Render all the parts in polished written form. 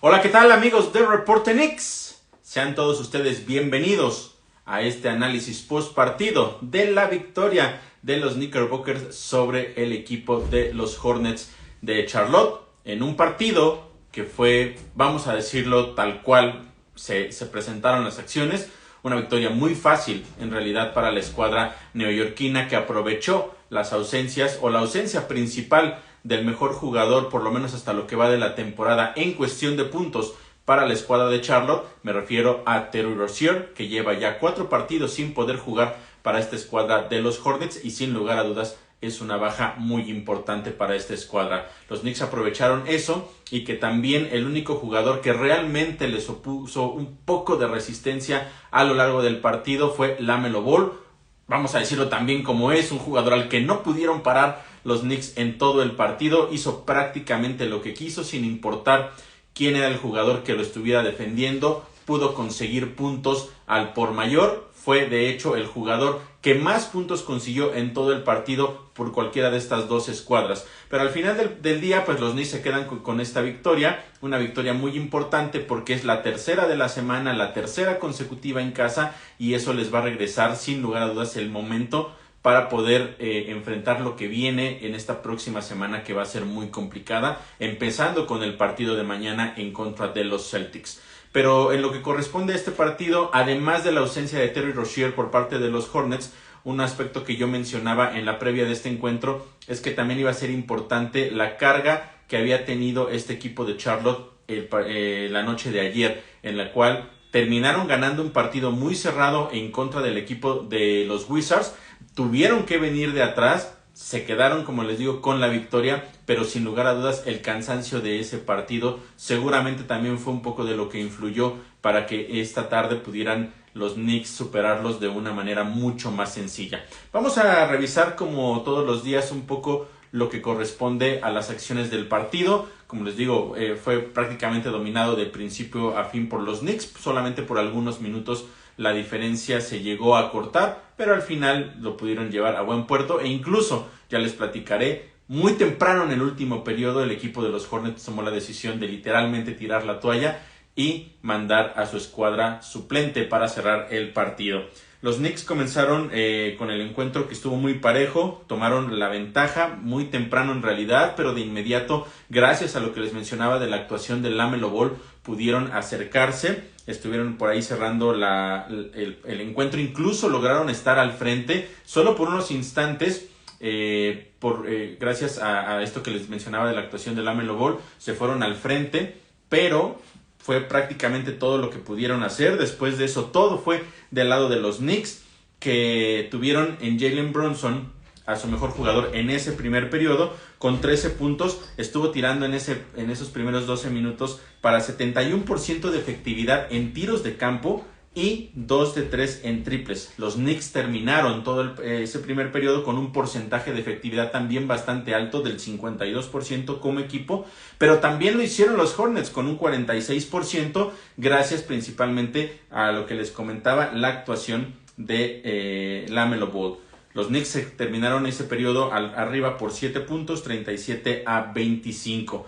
Hola, ¿qué tal amigos de Reporte Knicks? Sean todos ustedes bienvenidos a este análisis post partido de la victoria de los Knickerbockers sobre el equipo de los Hornets de Charlotte en un partido que fue, vamos a decirlo tal cual se presentaron las acciones, una victoria muy fácil en realidad para la escuadra neoyorquina, que aprovechó las ausencias o la ausencia principal del mejor jugador, por lo menos hasta lo que va de la temporada en cuestión de puntos para la escuadra de Charlotte. Me refiero a Terry Rozier, que lleva ya 4 partidos sin poder jugar para esta escuadra de los Hornets y sin lugar a dudas es una baja muy importante para esta escuadra. Los Knicks aprovecharon eso, y que también el único jugador que realmente les opuso un poco de resistencia a lo largo del partido fue LaMelo Ball. Vamos a decirlo también como es, un jugador al que no pudieron parar los Knicks en todo el partido. Hizo prácticamente lo que quiso sin importar quién era el jugador que lo estuviera defendiendo. Pudo conseguir puntos al por mayor. Fue de hecho el jugador que más puntos consiguió en todo el partido por cualquiera de estas dos escuadras. Pero al final del día, pues los Knicks se quedan con esta victoria. Una victoria muy importante porque es la tercera de la semana, la tercera consecutiva en casa, y eso les va a regresar sin lugar a dudas el momento para poder enfrentar lo que viene en esta próxima semana, que va a ser muy complicada, empezando con el partido de mañana en contra de los Celtics. Pero en lo que corresponde a este partido, además de la ausencia de Terry Rozier por parte de los Hornets, un aspecto que yo mencionaba en la previa de este encuentro es que también iba a ser importante la carga que había tenido este equipo de Charlotte la noche de ayer, en la cual terminaron ganando un partido muy cerrado en contra del equipo de los Wizards. Tuvieron que venir de atrás, se quedaron, como les digo, con la victoria, pero sin lugar a dudas el cansancio de ese partido seguramente también fue un poco de lo que influyó para que esta tarde pudieran los Knicks superarlos de una manera mucho más sencilla. Vamos a revisar, como todos los días, un poco lo que corresponde a las acciones del partido. Como les digo, fue prácticamente dominado de principio a fin por los Knicks. Solamente por algunos minutos la diferencia se llegó a cortar, pero al final lo pudieron llevar a buen puerto, e incluso, ya les platicaré, muy temprano en el último periodo el equipo de los Hornets tomó la decisión de literalmente tirar la toalla y mandar a su escuadra suplente para cerrar el partido. Los Knicks comenzaron con el encuentro que estuvo muy parejo, tomaron la ventaja muy temprano en realidad, pero de inmediato, gracias a lo que les mencionaba de la actuación de LaMelo Ball, pudieron acercarse, estuvieron por ahí cerrando el encuentro, incluso lograron estar al frente solo por unos instantes. Gracias a esto que les mencionaba de la actuación de LaMelo Ball, se fueron al frente, pero fue prácticamente todo lo que pudieron hacer. Después de eso, todo fue del lado de los Knicks, que tuvieron en Jalen Brunson a su mejor jugador en ese primer periodo, con 13 puntos. Estuvo tirando en esos primeros 12 minutos para 71% de efectividad en tiros de campo y 2 de 3 en triples. Los Knicks terminaron todo ese primer periodo con un porcentaje de efectividad también bastante alto, del 52% como equipo, pero también lo hicieron los Hornets con un 46%, gracias principalmente a lo que les comentaba, la actuación de LaMelo Ball. Los Knicks terminaron ese periodo arriba por 7 puntos, 37-25.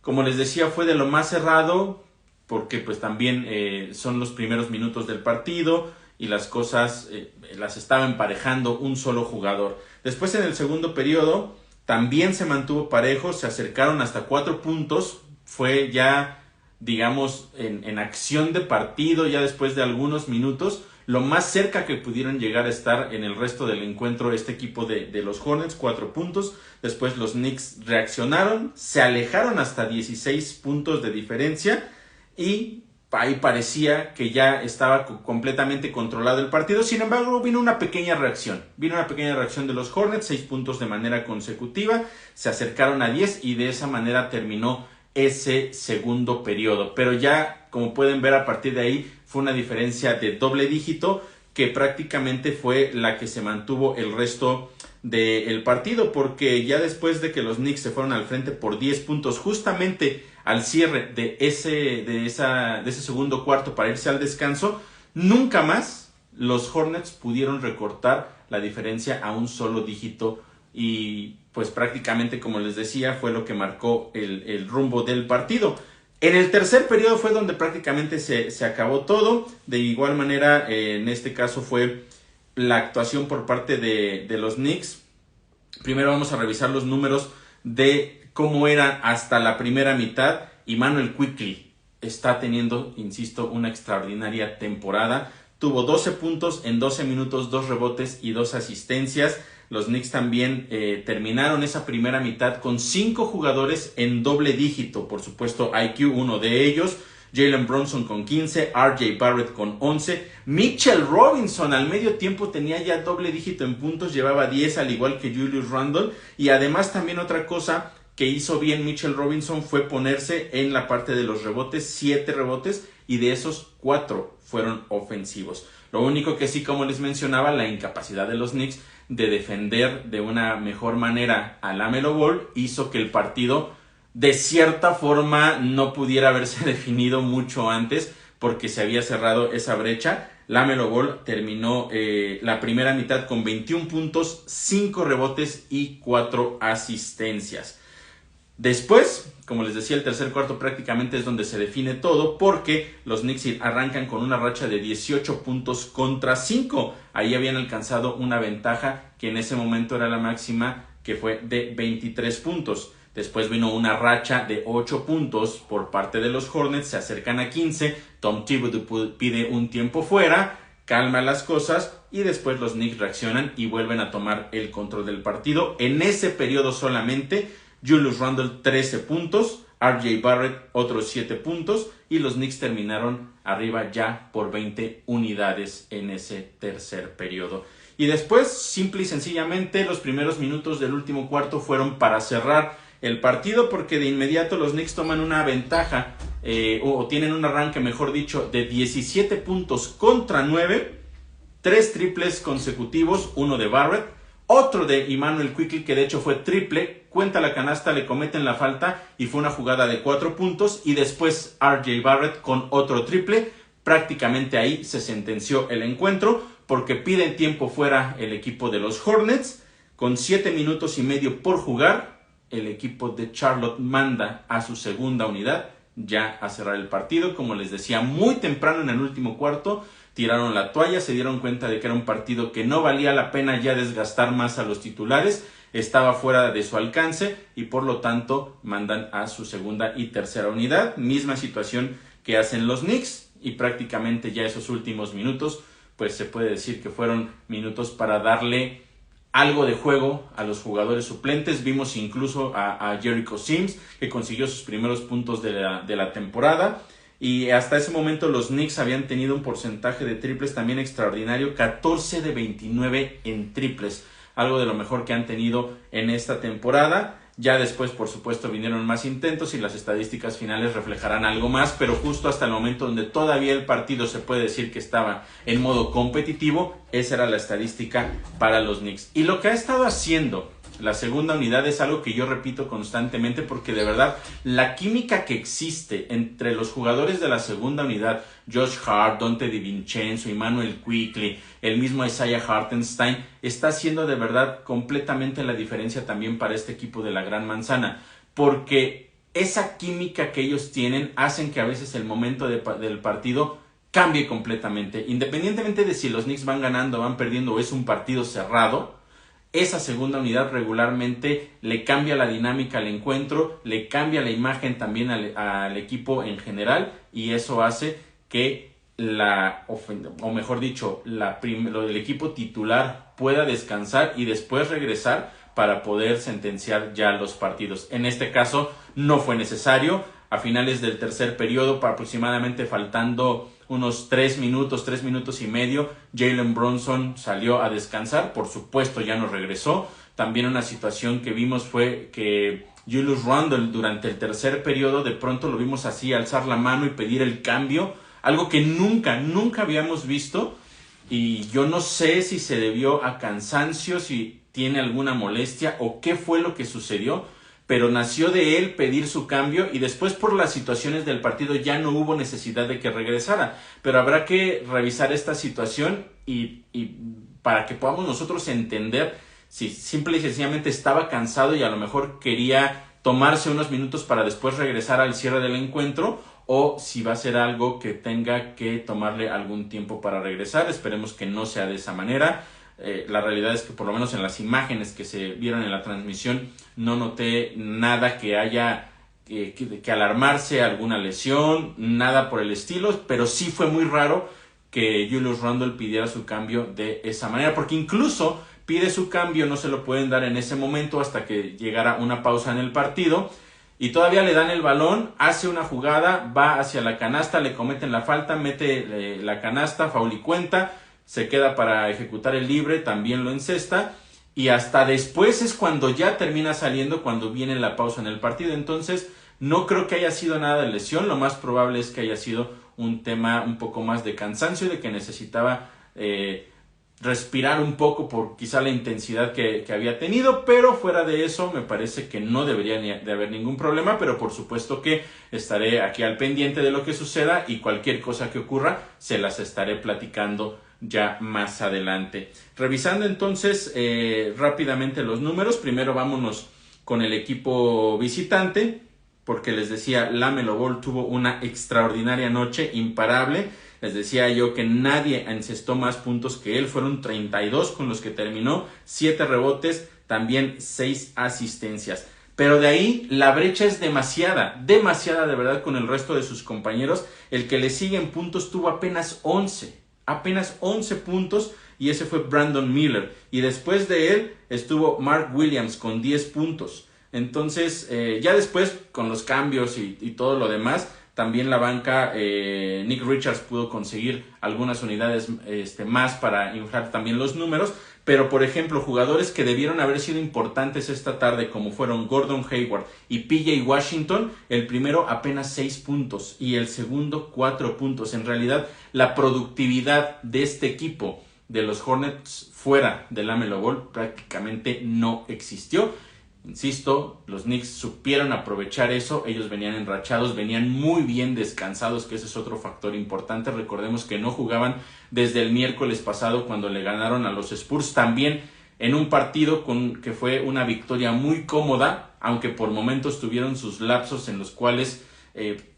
Como les decía, fue de lo más cerrado, porque pues también son los primeros minutos del partido y las cosas las estaba emparejando un solo jugador. Después, en el segundo periodo, también se mantuvo parejo, se acercaron hasta 4 puntos, fue ya, digamos, en acción de partido, ya después de algunos minutos, lo más cerca que pudieron llegar a estar en el resto del encuentro este equipo de los Hornets, 4 puntos. Después los Knicks reaccionaron, se alejaron hasta 16 puntos de diferencia, y ahí parecía que ya estaba completamente controlado el partido. Sin embargo, vino una pequeña reacción de los Hornets, 6 puntos de manera consecutiva, se acercaron a 10 y de esa manera terminó ese segundo periodo. Pero ya, como pueden ver, a partir de ahí fue una diferencia de doble dígito, que prácticamente fue la que se mantuvo el resto del partido, porque ya después de que los Knicks se fueron al frente por 10 puntos, justamente al cierre de ese segundo cuarto para irse al descanso, nunca más los Hornets pudieron recortar la diferencia a un solo dígito, y pues prácticamente, como les decía, fue lo que marcó el rumbo del partido. En el tercer periodo fue donde prácticamente se acabó todo. De igual manera, en este caso fue la actuación por parte de los Knicks. Primero vamos a revisar los números de cómo eran hasta la primera mitad. Immanuel Quickley está teniendo, insisto, una extraordinaria temporada. Tuvo 12 puntos en 12 minutos, 2 rebotes y 2 asistencias. Los Knicks también terminaron esa primera mitad con 5 jugadores en doble dígito. Por supuesto, IQ, uno de ellos. Jalen Brunson con 15, RJ Barrett con 11. Mitchell Robinson al medio tiempo tenía ya doble dígito en puntos, llevaba 10 al igual que Julius Randle. Y además también otra cosa que hizo bien Mitchell Robinson fue ponerse en la parte de los rebotes, 7 rebotes, y de esos 4 fueron ofensivos. Lo único que sí, como les mencionaba, la incapacidad de los Knicks de defender de una mejor manera a LaMelo Ball hizo que el partido de cierta forma no pudiera haberse definido mucho antes, porque se había cerrado esa brecha. LaMelo Ball terminó la primera mitad con 21 puntos, 5 rebotes y 4 asistencias. Después, como les decía, el tercer cuarto prácticamente es donde se define todo, porque los Knicks arrancan con una racha de 18 puntos contra 5. Ahí habían alcanzado una ventaja que en ese momento era la máxima, que fue de 23 puntos. Después vino una racha de 8 puntos por parte de los Hornets, se acercan a 15. Tom Thibodeau pide un tiempo fuera, calma las cosas, y después los Knicks reaccionan y vuelven a tomar el control del partido. En ese periodo solamente Julius Randle 13 puntos, RJ Barrett otros 7 puntos, y los Knicks terminaron arriba ya por 20 unidades en ese tercer periodo. Y después, simple y sencillamente, los primeros minutos del último cuarto fueron para cerrar el partido, porque de inmediato los Knicks toman una ventaja, o tienen un arranque, mejor dicho, de 17 puntos contra 9, 3 triples consecutivos, uno de Barrett, otro de Immanuel Quickley, que de hecho fue triple, cuenta la canasta, le cometen la falta y fue una jugada de 4 puntos, y después RJ Barrett con otro triple. Prácticamente ahí se sentenció el encuentro, porque piden tiempo fuera el equipo de los Hornets. Con 7 minutos y medio por jugar, el equipo de Charlotte manda a su segunda unidad ya a cerrar el partido. Como les decía, muy temprano en el último cuarto tiraron la toalla, se dieron cuenta de que era un partido que no valía la pena ya desgastar más a los titulares, estaba fuera de su alcance, y por lo tanto mandan a su segunda y tercera unidad. Misma situación que hacen los Knicks, y prácticamente ya esos últimos minutos, pues se puede decir que fueron minutos para darle algo de juego a los jugadores suplentes. Vimos incluso a Jericho Sims, que consiguió sus primeros puntos de la temporada. Y hasta ese momento los Knicks habían tenido un porcentaje de triples también extraordinario, 14 de 29 en triples, algo de lo mejor que han tenido en esta temporada. Ya después, por supuesto, vinieron más intentos y las estadísticas finales reflejarán algo más, pero justo hasta el momento donde todavía el partido se puede decir que estaba en modo competitivo, esa era la estadística para los Knicks. Y lo que ha estado haciendo la segunda unidad es algo que yo repito constantemente, porque de verdad la química que existe entre los jugadores de la segunda unidad, Josh Hart, Donte DiVincenzo, Immanuel Quickley, el mismo Isaiah Hartenstein, está haciendo de verdad completamente la diferencia también para este equipo de la Gran Manzana, porque esa química que ellos tienen hacen que a veces el momento del partido cambie completamente, independientemente de si los Knicks van ganando, van perdiendo o es un partido cerrado. Esa segunda unidad regularmente le cambia la dinámica al encuentro, le cambia la imagen también al equipo en general, y eso hace que el equipo titular pueda descansar y después regresar para poder sentenciar ya los partidos. En este caso no fue necesario. A finales del tercer periodo, aproximadamente faltando unos 3 minutos y medio, Jalen Brunson salió a descansar, por supuesto ya no regresó. También una situación que vimos fue que Julius Randle durante el tercer periodo de pronto lo vimos así alzar la mano y pedir el cambio, algo que nunca habíamos visto, y yo no sé si se debió a cansancio, si tiene alguna molestia o qué fue lo que sucedió, pero nació de él pedir su cambio, y después por las situaciones del partido ya no hubo necesidad de que regresara. Pero habrá que revisar esta situación y para que podamos nosotros entender si simple y sencillamente estaba cansado y a lo mejor quería tomarse unos minutos para después regresar al cierre del encuentro, o si va a ser algo que tenga que tomarle algún tiempo para regresar. Esperemos que no sea de esa manera. La realidad es que por lo menos en las imágenes que se vieron en la transmisión no noté nada que haya que alarmarse, alguna lesión, nada por el estilo, pero sí fue muy raro que Julius Randle pidiera su cambio de esa manera, porque incluso pide su cambio, no se lo pueden dar en ese momento hasta que llegara una pausa en el partido, y todavía le dan el balón, hace una jugada, va hacia la canasta, le cometen la falta, mete la canasta, foul y cuenta, se queda para ejecutar el libre, también lo encesta, y hasta después es cuando ya termina saliendo, cuando viene la pausa en el partido. Entonces no creo que haya sido nada de lesión, lo más probable es que haya sido un tema un poco más de cansancio, de que necesitaba respirar un poco por quizá la intensidad que había tenido, pero fuera de eso me parece que no debería de haber ningún problema, pero por supuesto que estaré aquí al pendiente de lo que suceda y cualquier cosa que ocurra se las estaré platicando ya más adelante. Revisando entonces rápidamente los números, primero vámonos con el equipo visitante, porque les decía, LaMelo Ball tuvo una extraordinaria noche, imparable. Les decía yo que nadie encestó más puntos que él, fueron 32 con los que terminó, 7 rebotes, también 6 asistencias. Pero de ahí la brecha es demasiada de verdad con el resto de sus compañeros. El que le sigue en puntos tuvo apenas 11 puntos, y ese fue Brandon Miller. Y después de él estuvo Mark Williams con 10 puntos. Entonces, ya después con los cambios y todo lo demás, también la banca, Nick Richards pudo conseguir algunas unidades más para inflar también los números. Pero, por ejemplo, jugadores que debieron haber sido importantes esta tarde, como fueron Gordon Hayward y PJ Washington, el primero apenas 6 puntos y el segundo 4 puntos. En realidad, la productividad de este equipo de los Hornets fuera de LaMelo Ball prácticamente no existió. Insisto, los Knicks supieron aprovechar eso, ellos venían enrachados, venían muy bien descansados, que ese es otro factor importante. Recordemos que no jugaban desde el miércoles pasado cuando le ganaron a los Spurs, también en un partido que fue una victoria muy cómoda, aunque por momentos tuvieron sus lapsos en los cuales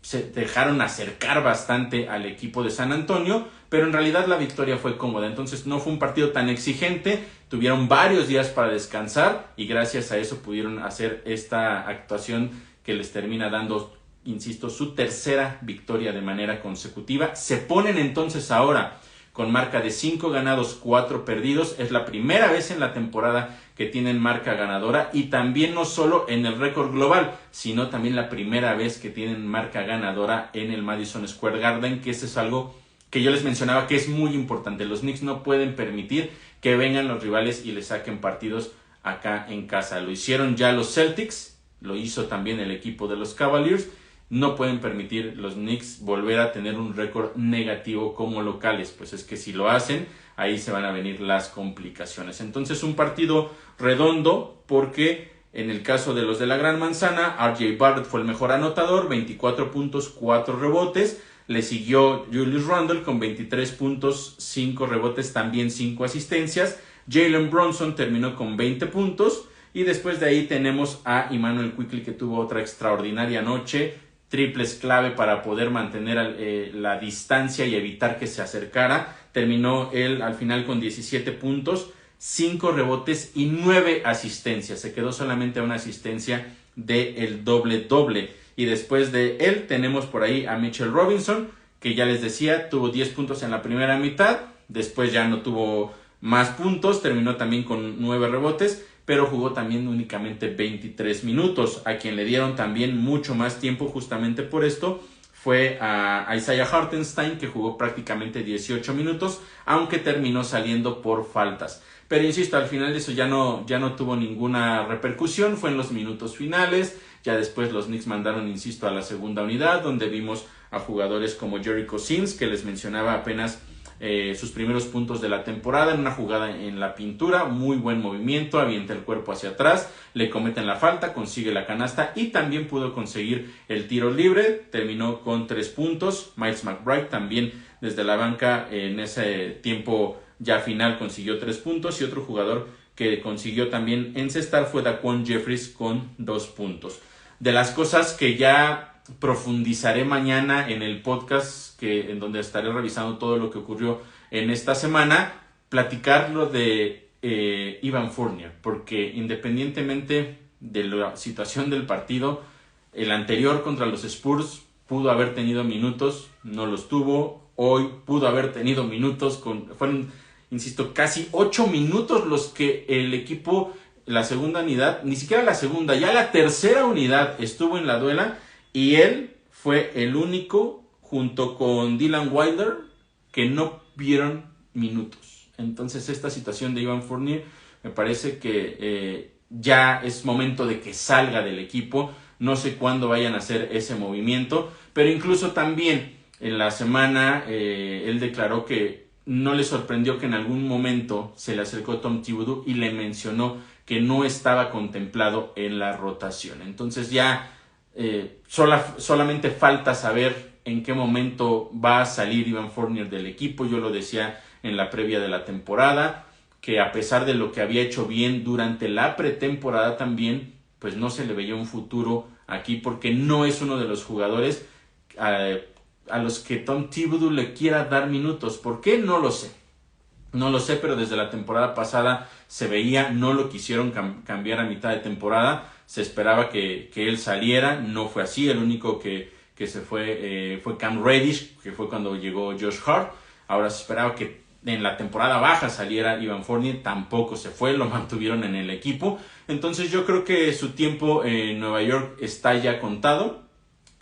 se dejaron acercar bastante al equipo de San Antonio, pero en realidad la victoria fue cómoda. Entonces no fue un partido tan exigente, tuvieron varios días para descansar y gracias a eso pudieron hacer esta actuación que les termina dando, insisto, su tercera victoria de manera consecutiva. Se ponen entonces ahora con marca de 5 ganados, 4 perdidos. Es la primera vez en la temporada que tienen marca ganadora, y también no solo en el récord global, sino también la primera vez que tienen marca ganadora en el Madison Square Garden, que eso es algo que yo les mencionaba que es muy importante. Los Knicks no pueden permitir que vengan los rivales y les saquen partidos acá en casa. Lo hicieron ya los Celtics, lo hizo también el equipo de los Cavaliers. No pueden permitir los Knicks volver a tener un récord negativo como locales, pues es que si lo hacen, ahí se van a venir las complicaciones. Entonces, un partido redondo, porque en el caso de los de la Gran Manzana, RJ Barrett fue el mejor anotador, 24 puntos, 4 rebotes. Le siguió Julius Randle con 23 puntos, 5 rebotes, también 5 asistencias. Jalen Brunson terminó con 20 puntos. Y después de ahí tenemos a Immanuel Quickley, que tuvo otra extraordinaria noche. Triples clave para poder mantener la distancia y evitar que se acercara. Terminó él al final con 17 puntos, 5 rebotes y 9 asistencias. Se quedó solamente a una asistencia del doble-doble. Y después de él tenemos por ahí a Mitchell Robinson, que ya les decía, tuvo 10 puntos en la primera mitad. Después ya no tuvo más puntos, terminó también con 9 rebotes, pero jugó también únicamente 23 minutos. A quien le dieron también mucho más tiempo justamente por esto fue a Isaiah Hartenstein, que jugó prácticamente 18 minutos, aunque terminó saliendo por faltas. Pero insisto, al final eso ya no tuvo ninguna repercusión, fue en los minutos finales. Ya después los Knicks mandaron, insisto, a la segunda unidad, donde vimos a jugadores como Jericho Sims, que les mencionaba apenas sus primeros puntos de la temporada, en una jugada en la pintura, muy buen movimiento, avienta el cuerpo hacia atrás, le cometen la falta, consigue la canasta y también pudo conseguir el tiro libre, terminó con 3 puntos. Miles McBride también desde la banca en ese tiempo ya final consiguió 3 puntos, y otro jugador que consiguió también encestar fue Daquan Jeffries con 2 puntos. de las cosas que ya profundizaré mañana en el podcast, en donde estaré revisando todo lo que ocurrió en esta semana, platicar lo de Evan Fournier, porque independientemente de la situación del partido, el anterior contra los Spurs pudo haber tenido minutos, no los tuvo. Hoy pudo haber tenido minutos, fueron, insisto, casi 8 minutos los que el equipo, la segunda unidad, ni siquiera la segunda, ya la tercera unidad estuvo en la duela, y él fue el único, junto con Dylan Wilder, que no vieron minutos. Entonces esta situación de Evan Fournier me parece que ya es momento de que salga del equipo. No sé cuándo vayan a hacer ese movimiento, pero incluso también en la semana él declaró que no le sorprendió que en algún momento se le acercó Tom Thibodeau y le mencionó que no estaba contemplado en la rotación. Entonces ya solamente falta saber en qué momento va a salir Evan Fournier del equipo. Yo lo decía en la previa de la temporada, que a pesar de lo que había hecho bien durante la pretemporada también, pues no se le veía un futuro aquí, porque no es uno de los jugadores a los que Tom Thibodeau le quiera dar minutos. ¿Por qué? No lo sé. No lo sé, pero desde la temporada pasada se veía, no lo quisieron cambiar a mitad de temporada. Se esperaba que él saliera, no fue así. El único que se fue Cam Reddish, que fue cuando llegó Josh Hart. Ahora se esperaba que en la temporada baja saliera Evan Fournier, tampoco se fue, lo mantuvieron en el equipo. Entonces yo creo que su tiempo en Nueva York está ya contado,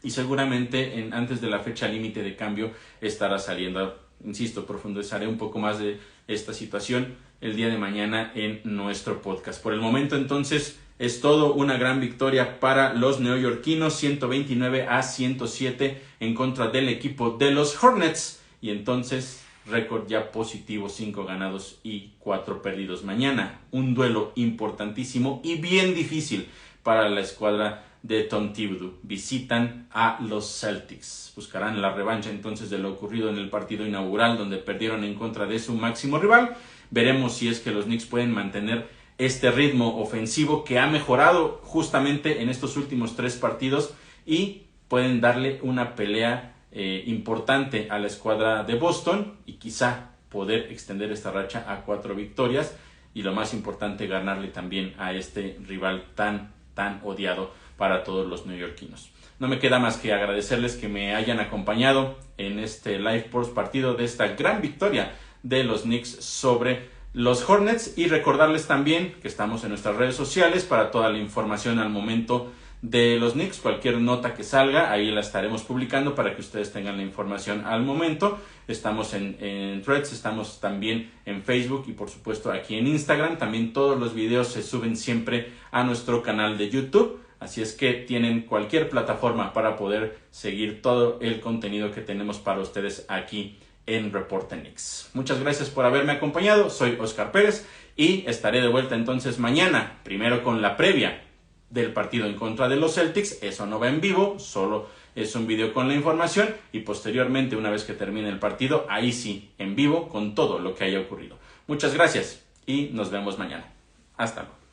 y seguramente antes de la fecha límite de cambio estará saliendo. Insisto, profundizaré un poco más de esta situación el día de mañana en nuestro podcast. Por el momento entonces es todo, una gran victoria para los neoyorquinos, 129-107 en contra del equipo de los Hornets, y entonces récord ya positivo, 5 ganados y 4 perdidos. Mañana un duelo importantísimo y bien difícil para la escuadra de Tom Thibodeau. Visitan a los Celtics. Buscarán la revancha entonces de lo ocurrido en el partido inaugural, donde perdieron en contra de su máximo rival. Veremos si es que los Knicks pueden mantener este ritmo ofensivo que ha mejorado justamente en estos últimos 3 partidos, y pueden darle una pelea importante a la escuadra de Boston, y quizá poder extender esta racha a 4 victorias, y lo más importante, ganarle también a este rival tan odiado para todos los neoyorquinos. No me queda más que agradecerles que me hayan acompañado en este live post partido de esta gran victoria de los Knicks sobre los Hornets, y recordarles también que estamos en nuestras redes sociales para toda la información al momento de los Knicks. Cualquier nota que salga, ahí la estaremos publicando para que ustedes tengan la información al momento. Estamos en Threads, estamos también en Facebook y por supuesto aquí en Instagram. También todos los videos se suben siempre a nuestro canal de YouTube. Así es que tienen cualquier plataforma para poder seguir todo el contenido que tenemos para ustedes aquí en Reporte Knicks. Muchas gracias por haberme acompañado. Soy Oscar Pérez y estaré de vuelta entonces mañana, primero con la previa del partido en contra de los Celtics. Eso no va en vivo, solo es un video con la información, y posteriormente, una vez que termine el partido, ahí sí, en vivo, con todo lo que haya ocurrido. Muchas gracias y nos vemos mañana. Hasta luego.